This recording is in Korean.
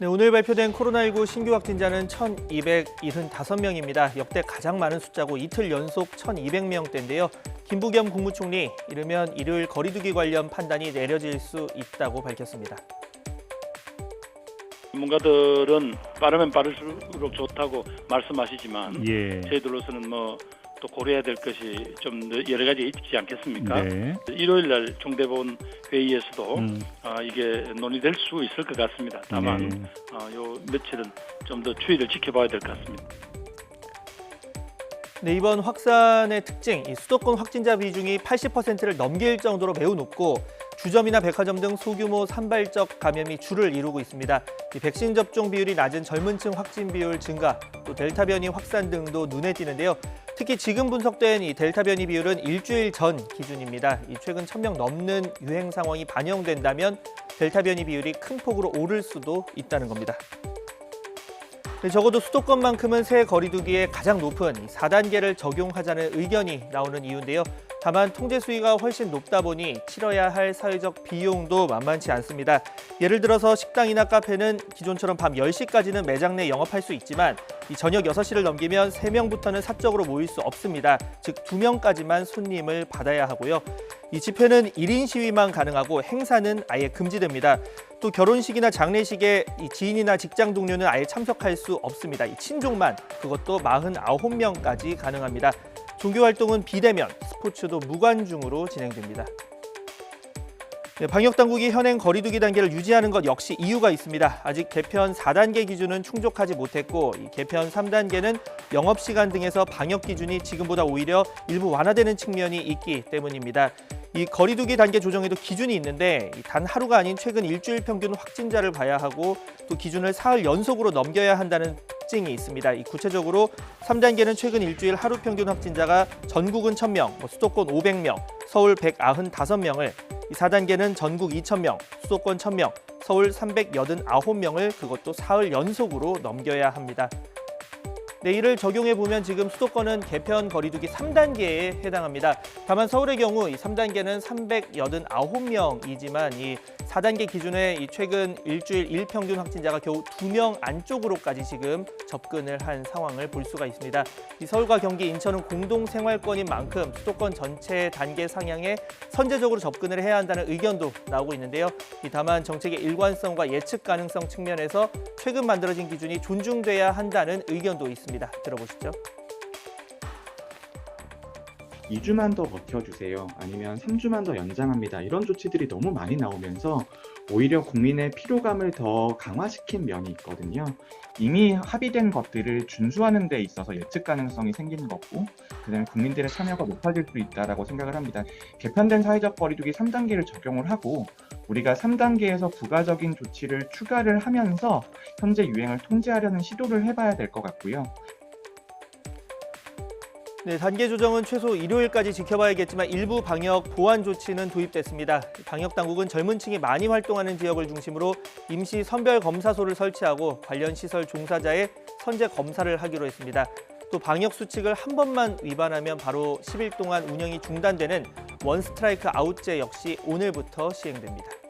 네, 오늘 발표된 코로나19 신규 확진자는 1,275명입니다. 역대 가장 많은 숫자고 이틀 연속 1,200명대인데요. 김부겸 국무총리, 이르면 일요일 거리두기 관련 판단이 내려질 수 있다고 밝혔습니다. 전문가들은 빠르면 빠를수록 좋다고 말씀하시지만 저희들로서는 또 고려해야 될 것이 좀 여러 가지 있지 않겠습니까? 네. 일요일 날 중대본 회의에서도 이게 논의될 수 있을 것 같습니다. 다만 요 며칠은 좀 더 추이를 지켜봐야 될 것 같습니다. 네, 이번 확산의 특징, 이 수도권 확진자 비중이 80%를 넘길 정도로 매우 높고 주점이나 백화점 등 소규모 산발적 감염이 주를 이루고 있습니다. 이 백신 접종 비율이 낮은 젊은 층 확진 비율 증가, 또 델타 변이 확산 등도 눈에 띄는데요. 특히 지금 분석된 이 델타 변이 비율은 일주일 전 기준입니다. 이 최근 1,000명 넘는 유행 상황이 반영된다면 델타 변이 비율이 큰 폭으로 오를 수도 있다는 겁니다. 네, 적어도 수도권만큼은 새 거리두기에 가장 높은 4단계를 적용하자는 의견이 나오는 이유인데요. 다만 통제 수위가 훨씬 높다 보니 치러야 할 사회적 비용도 만만치 않습니다. 예를 들어서 식당이나 카페는 기존처럼 밤 10시까지는 매장 내 영업할 수 있지만 이 저녁 6시를 넘기면 3명부터는 사적으로 모일 수 없습니다. 즉 2명까지만 손님을 받아야 하고요. 이 집회는 1인 시위만 가능하고 행사는 아예 금지됩니다. 또 결혼식이나 장례식에 이 지인이나 직장 동료는 아예 참석할 수 없습니다. 이 친족만, 그것도 49명까지 가능합니다. 종교활동은 비대면, 스포츠도 무관중으로 진행됩니다. 네, 방역당국이 현행 거리두기 단계를 유지하는 것 역시 이유가 있습니다. 아직 개편 4단계 기준은 충족하지 못했고 이 개편 3단계는 영업시간 등에서 방역 기준이 지금보다 오히려 일부 완화되는 측면이 있기 때문입니다. 이 거리두기 단계 조정에도 기준이 있는데 단 하루가 아닌 최근 일주일 평균 확진자를 봐야 하고 또 기준을 사흘 연속으로 넘겨야 한다는 특징이 있습니다. 이 구체적으로 3단계는 최근 일주일 하루 평균 확진자가 전국은 1,000명, 수도권 500명, 서울 195명을, 이 4단계는 전국 2,000명, 수도권 1,000명, 서울 389명을 그것도 사흘 연속으로 넘겨야 합니다. 네, 이를 적용해 보면 지금 수도권은 개편 거리두기 3단계에 해당합니다. 다만 서울의 경우 이 3단계는 389명이지만 이 4단계 기준에 이 최근 일주일 일평균 확진자가 겨우 2명 안쪽으로까지 지금 접근을 한 상황을 볼 수가 있습니다. 이 서울과 경기, 인천은 공동 생활권인 만큼 수도권 전체 단계 상향에 선제적으로 접근을 해야 한다는 의견도 나오고 있는데요. 다만 정책의 일관성과 예측 가능성 측면에서 최근 만들어진 기준이 존중돼야 한다는 의견도 있습니다. 들어보시죠. 2주만 더 버텨주세요. 아니면 3주만 더 연장합니다. 이런 조치들이 너무 많이 나오면서 오히려 국민의 피로감을 더 강화시킨 면이 있거든요. 이미 합의된 것들을 준수하는 데 있어서 예측 가능성이 생기는 거고 그다음에 국민들의 참여가 높아질 수 있다고 생각을 합니다. 개편된 사회적 거리두기 3단계를 적용을 하고 우리가 3단계에서 부가적인 조치를 추가를 하면서 현재 유행을 통제하려는 시도를 해봐야 될 것 같고요. 네, 단계 조정은 최소 일요일까지 지켜봐야겠지만 일부 방역 보완 조치는 도입됐습니다. 방역 당국은 젊은 층이 많이 활동하는 지역을 중심으로 임시 선별 검사소를 설치하고 관련 시설 종사자의 선제 검사를 하기로 했습니다. 또 방역 수칙을 한 번만 위반하면 바로 10일 동안 운영이 중단되는 원 스트라이크 아웃제 역시 오늘부터 시행됩니다.